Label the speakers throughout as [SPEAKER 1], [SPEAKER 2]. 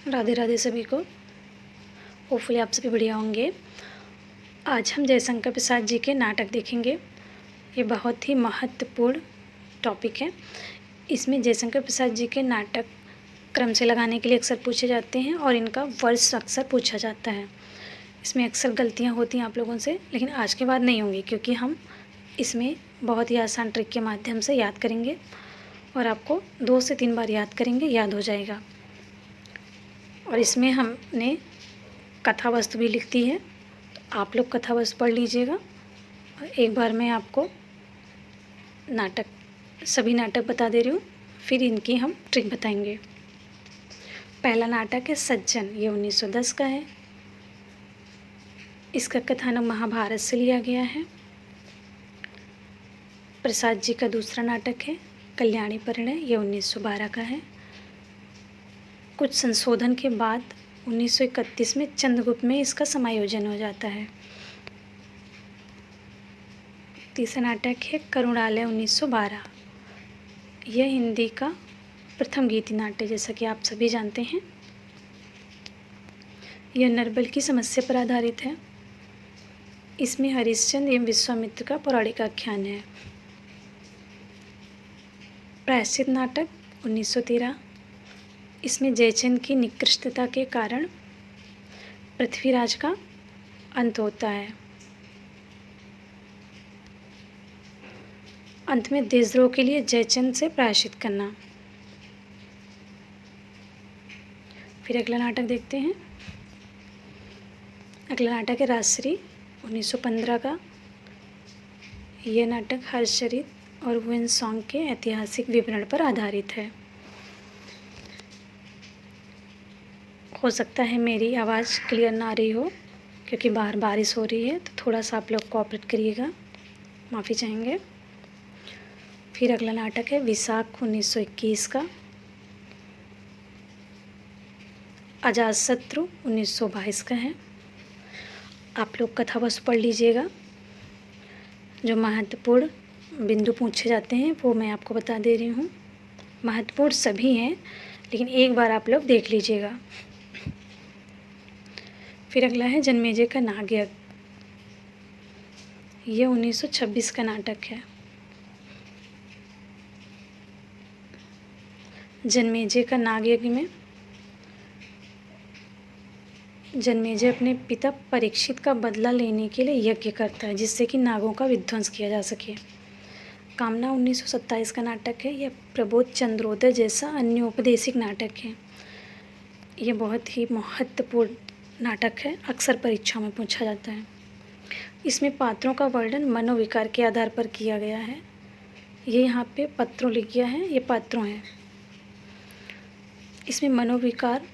[SPEAKER 1] राधे राधे सभी को। होपफुली आप सभी बढ़िया होंगे। आज हम जयशंकर प्रसाद जी के नाटक देखेंगे। ये बहुत ही महत्वपूर्ण टॉपिक है। इसमें जयशंकर प्रसाद जी के नाटक क्रम से लगाने के लिए अक्सर पूछे जाते हैं और इनका वर्ष अक्सर पूछा जाता है। इसमें अक्सर गलतियाँ होती हैं आप लोगों से, लेकिन आज के बाद नहीं होंगी, क्योंकि हम इसमें बहुत ही आसान ट्रिक के माध्यम से याद करेंगे और आपको 2 से 3 बार याद करेंगे, याद हो जाएगा। और इसमें हमने कथा वस्तु भी लिख दी है, तो आप लोग कथा वस्तु पढ़ लीजिएगा और एक बार मैं आपको सभी नाटक बता दे रही हूँ, फिर इनकी हम ट्रिक बताएंगे। पहला नाटक है सज्जन। ये 1910 का है। इसका कथानक महाभारत से लिया गया है। प्रसाद जी का दूसरा नाटक है कल्याणी परिणय। ये 1912 का है। कुछ संशोधन के बाद 1931 में चंद्रगुप्त में इसका समायोजन हो जाता है। तीसरा नाटक है करुणालय 1912। यह हिंदी का प्रथम गीति नाट्य, जैसा कि आप सभी जानते हैं। यह नरबल की समस्या पर आधारित है। इसमें हरिश्चंद्र एवं विश्वामित्र का पौराणिक आख्यान है। प्रायश्चित नाटक 1913। इसमें जयचंद की निकृष्टता के कारण पृथ्वीराज का अंत होता है। अंत में देशद्रोह के लिए जयचंद से प्रायश्चित करना। फिर अगला नाटक देखते हैं। अगला नाटक है राजश्री 1915 का। यह नाटक हर्षचरित और वुएन सॉन्ग के ऐतिहासिक विवरण पर आधारित है। हो सकता है मेरी आवाज़ क्लियर ना आ रही हो, क्योंकि बाहर बारिश हो रही है, तो थोड़ा सा आप लोग कोऑपरेट करिएगा, माफ़ी चाहेंगे। फिर अगला नाटक है विशाख 1921 का। अजातशत्रु 1922 का है। आप लोग कथा वस्तु पढ़ लीजिएगा। जो महत्वपूर्ण बिंदु पूछे जाते हैं वो मैं आपको बता दे रही हूँ। महत्वपूर्ण सभी हैं, लेकिन एक बार आप लोग देख लीजिएगा। फिर अगला है जन्मेजय का नागयज्ञ। ये 1926 का नाटक है। जन्मेजय का नागयज्ञ में जन्मेजय अपने पिता परीक्षित का बदला लेने के लिए यज्ञ करता है, जिससे कि नागों का विध्वंस किया जा सके। कामना 1927 का नाटक है। यह प्रबोध चंद्रोदय जैसा अन्य उपदेशिक नाटक है। यह बहुत ही महत्वपूर्ण नाटक है, अक्सर परीक्षा में पूछा जाता है। इसमें पात्रों का वर्णन मनोविकार के आधार पर किया गया है। ये यहाँ पे पत्रों लिख गया है, ये पात्रों हैं। इसमें मनोविकार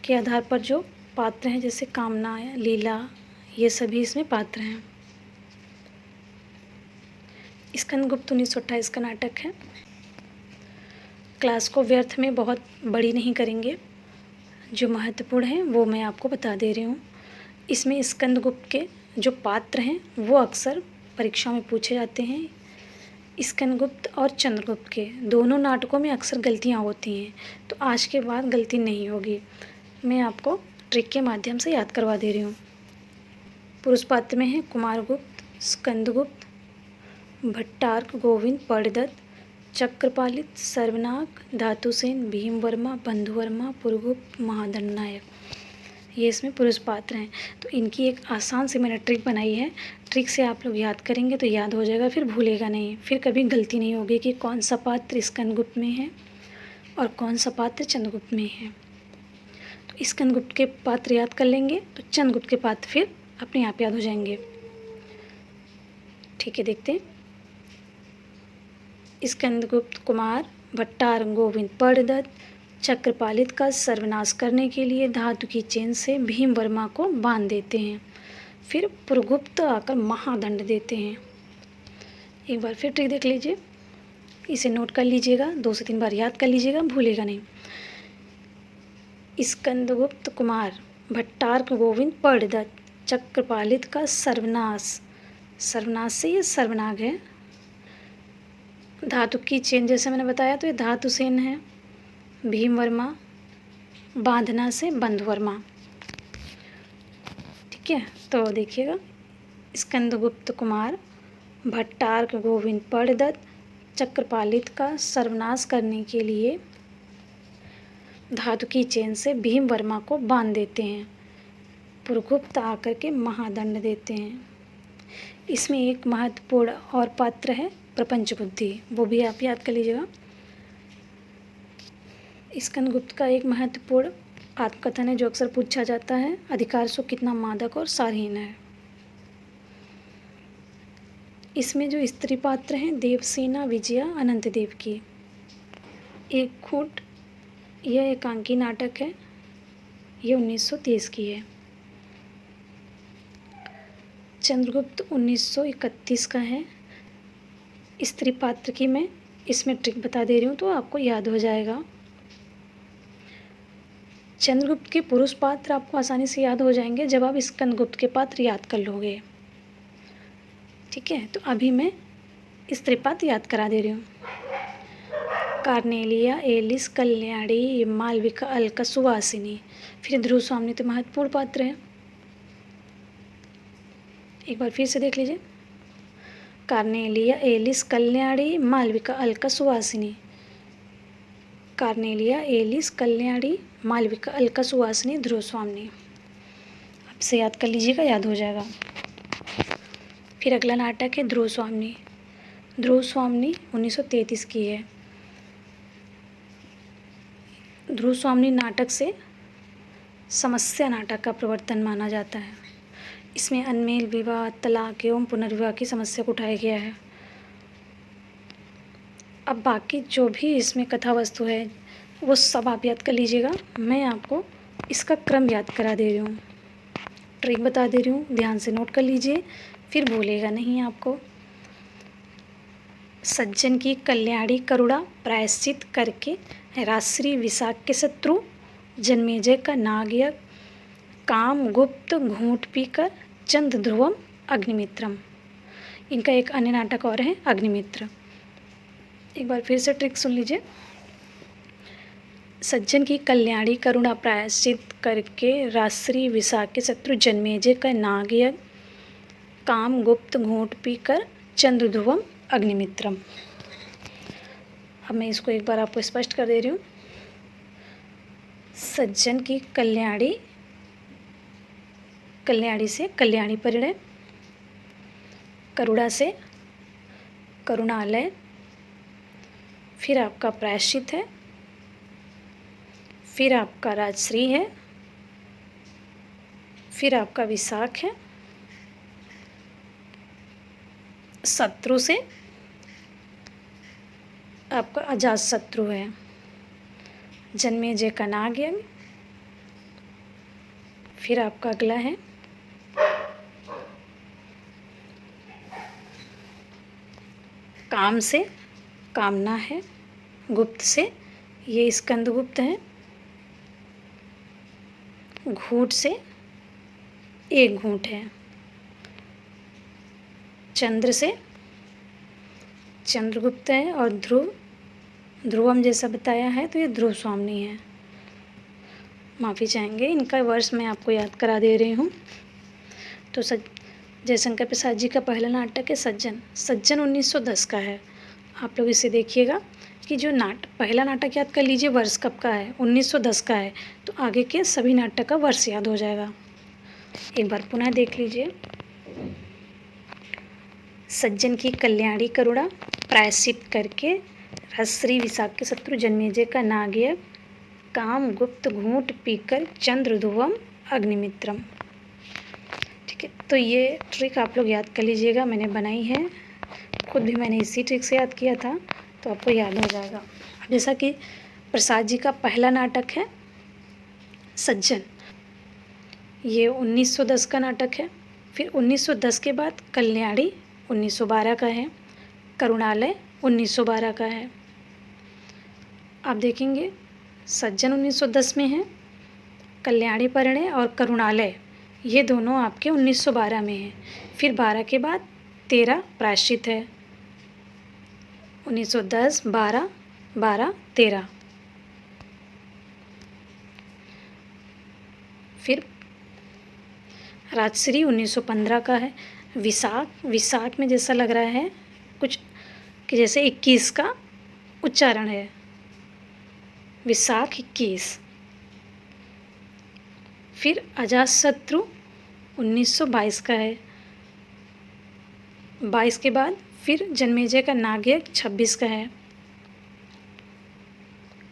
[SPEAKER 1] के आधार पर जो पात्र हैं, जैसे कामना, लीला, ये सभी इसमें पात्र हैं। स्कंदगुप्त 1928 का नाटक है। क्लास को व्यर्थ में बहुत बड़ी नहीं करेंगे, जो महत्वपूर्ण है वो मैं आपको बता दे रही हूँ। इसमें स्कंदगुप्त के जो पात्र हैं वो अक्सर परीक्षा में पूछे जाते हैं। स्कंदगुप्त और चंद्रगुप्त के दोनों नाटकों में अक्सर गलतियाँ होती हैं, तो आज के बाद गलती नहीं होगी। मैं आपको ट्रिक के माध्यम से याद करवा दे रही हूँ। पुरुष पात्र में है कुमारगुप्त, स्कंदगुप्त, भट्टार्क, गोविंद, पर्णदत्त, चक्रपालित, सर्वनाग, धातुसेन, भीमवर्मा, बंधुवर्मा, पुरगुप्त, महादंडनायक। ये इसमें पुरुष पात्र हैं। तो इनकी एक आसान सी मैंने ट्रिक बनाई है। ट्रिक से आप लोग याद करेंगे तो याद हो जाएगा, फिर भूलेगा नहीं, फिर कभी गलती नहीं होगी कि कौन सा पात्र स्कंदगुप्त में है और कौन सा पात्र चंद्रगुप्त में है। तो स्कंदगुप्त के पात्र याद कर लेंगे तो चंद्रगुप्त के पात्र फिर अपने आप याद हो जाएंगे। ठीक है, देखते हैं। स्कंदगुप्त कुमार, भट्टार, गोविंद, पर्णदत्त, चक्रपालित का सर्वनाश करने के लिए धातु की चेन से भीमवर्मा को बांध देते हैं। फिर पुरगुप्त आकर महादंड देते हैं। एक बार फिर ट्रिक देख लीजिए, इसे नोट कर लीजिएगा, 2 से 3 बार याद कर लीजिएगा, भूलेगा नहीं। स्कंदगुप्त कुमार, भट्टार्क, गोविंद, पर्णदत्त, चक्रपालित का सर्वनाश, सर्वनाश से ये सर्वनाग है। धातु की चेन जैसे मैंने बताया, तो ये धातुसेन है। भीमवर्मा बांधना से बंधु वर्मा। ठीक है, तो देखिएगा, स्कंदगुप्त कुमार भट्टार्क गोविंद पड़दत्त चक्रपालित का सर्वनाश करने के लिए धातु की चेन से भीम वर्मा को बांध देते हैं। पुरगुप्त आकर के महादंड देते हैं। इसमें एक महत्वपूर्ण और पात्र है प्रपंच बुद्धि, वो भी आप याद कर लीजिएगा। स्कंदगुप्त का एक महत्वपूर्ण आत्मकथन है जो अक्सर पूछा जाता है, अधिकार सो कितना मादक और सारहीन है। इसमें जो स्त्री पात्र हैं देवसेना विजया अनंत देव की। एक खूंट, यह एकांकी नाटक है, ये 1930 की है। चंद्रगुप्त 1931 का है। स्त्री पात्र की मैं इसमें ट्रिक बता दे रही हूँ तो आपको याद हो जाएगा। चंद्रगुप्त के पुरुष पात्र आपको आसानी से याद हो जाएंगे जब आप स्कंदगुप्त के पात्र याद कर लोगे। ठीक है, तो अभी मैं स्त्री पात्र याद करा दे रही हूँ। कार्नेलिया, एलिस, कल्याणी, मालविका, अलका, सुवासिनी। फिर ध्रुव स्वामी तो महत्वपूर्ण पात्र है। एक बार फिर से देख लीजिए, कार्नेलिया, एलिस, कल्याणी, मालविका, अलका, सुवासिनी। कार्नेलिया, एलिस, कल्याणी, मालविका, अलका, सुवासिनी, ध्रुव स्वामी। आपसे याद कर लीजिएगा, याद हो जाएगा। फिर अगला नाटक है ध्रुव स्वामी। ध्रुव स्वामी 1933 की है। ध्रुव स्वामी नाटक से समस्या नाटक का प्रवर्तन माना जाता है। इसमें अनमेल, विवाह, तलाक एवं पुनर्विवाह की समस्या को उठाया गया है। अब बाकी जो भी इसमें कथा वस्तु है वो सब आप याद कर लीजिएगा। मैं आपको इसका क्रम याद करा दे रही हूँ, ट्रिक बता दे रही हूँ, ध्यान से नोट कर लीजिए, फिर भूलेगा नहीं आपको। सज्जन की कल्याणी करुणा प्रायश्चित करके, राजश्री विशाख के शत्रु जन्मेजय का नागयज्ञ, काम गुप्त घूंट पीकर, चंद्र ध्रुवम अग्निमित्रम। इनका एक अन्य नाटक और है अग्निमित्र। एक बार फिर से ट्रिक सुन लीजिए। सज्जन की कल्याणी करुणा प्रायश्चित करके, राजश्री विशाख के शत्रु जन्मेजय का नागयज्ञ, काम गुप्त घूंट पीकर, चंद्र ध्रुवम अग्निमित्रम। अब मैं इसको एक बार आपको स्पष्ट कर दे रही हूँ। सज्जन की कल्याणी, कल्याणी से कल्याणी परिणय, करुणा से करुणालय, फिर आपका प्रायश्चित है, फिर आपका राजश्री है, फिर आपका विशाख है, शत्रु से आपका अजात शत्रु है, जन्मेजय का नागयज्ञ, फिर आपका अगला है काम से कामना है, गुप्त से ये स्कंदगुप्त है, घूंट से एक घूंट है, चंद्र से चंद्रगुप्त है, और ध्रुवम जैसा बताया है तो ये ध्रुव स्वामी है। माफ़ी चाहेंगे, इनका वर्ष मैं आपको याद करा दे रही हूँ। तो जयशंकर प्रसाद जी का पहला नाटक है सज्जन। सज्जन 1910 का है। आप लोग इसे देखिएगा कि जो पहला नाटक याद कर लीजिए, वर्ष कब का है, 1910 का है, तो आगे के सभी नाटक का वर्ष याद हो जाएगा। एक बार पुनः देख लीजिए। सज्जन की कल्याणी करुणा प्रायश्चित करके, राजश्री विशाख के शत्रु जन्मेजय का नागयज्ञ, काम गुप्त घूंट पीकर, चंद्र ध्रुवम अग्निमित्रम। ठीक है, तो ये ट्रिक आप लोग याद कर लीजिएगा, मैंने बनाई है, खुद भी मैंने इसी ट्रिक से याद किया था, तो आपको याद हो जाएगा। जैसा कि प्रसाद जी का पहला नाटक है सज्जन, ये 1910 का नाटक है। फिर 1910 के बाद कल्याणी 1912 का है, करुणालय 1912 का है। आप देखेंगे सज्जन 1910 में है, कल्याणी परिणय और करुणालय ये दोनों आपके 1912 में हैं। फिर 12 के बाद 13 प्रायश्चित है, 1910, 12, 12, 13। फिर राजश्री 1915 का है। विशाख में जैसा लग रहा है कुछ कि जैसे 21 का उच्चारण है, विशाख 21। फिर अजातशत्रु 1922 का है। 22 के बाद फिर जन्मेजय का नागयज्ञ 26 का है।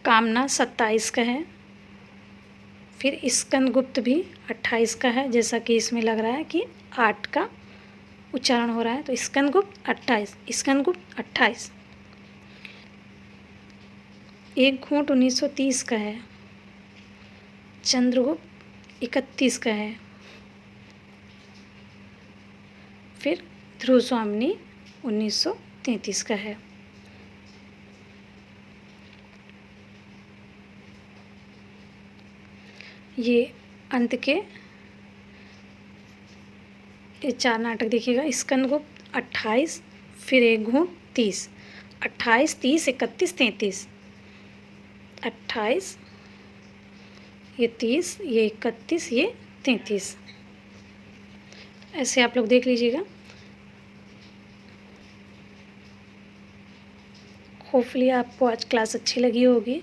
[SPEAKER 1] कामना 27 का है। फिर स्कंदगुप्त भी 28 का है, जैसा कि इसमें लग रहा है कि 8 का उच्चारण हो रहा है, तो स्कंदगुप्त 28। एक घूंट 1930 का है। चंद्रगुप्त 31 का है। फिर ध्रुव स्वामिनी 1933 का है। ये अंत के ये 4 नाटक देखिएगा। स्कंदगुप्त 28, फिर एक घूंट 30, 28, 30, 31, 33, 28, ये 30, ये 31, ये 33। ऐसे आप लोग देख लीजिएगा। होपफुली आपको आज क्लास अच्छी लगी होगी।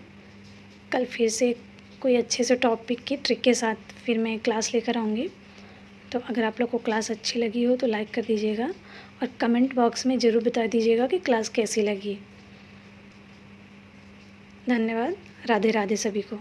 [SPEAKER 1] कल फिर से कोई अच्छे से टॉपिक की ट्रिक के साथ फिर मैं क्लास लेकर आऊँगी। तो अगर आप लोग को क्लास अच्छी लगी हो तो लाइक कर दीजिएगा और कमेंट बॉक्स में ज़रूर बता दीजिएगा कि क्लास कैसी लगी। धन्यवाद। राधे राधे सभी को।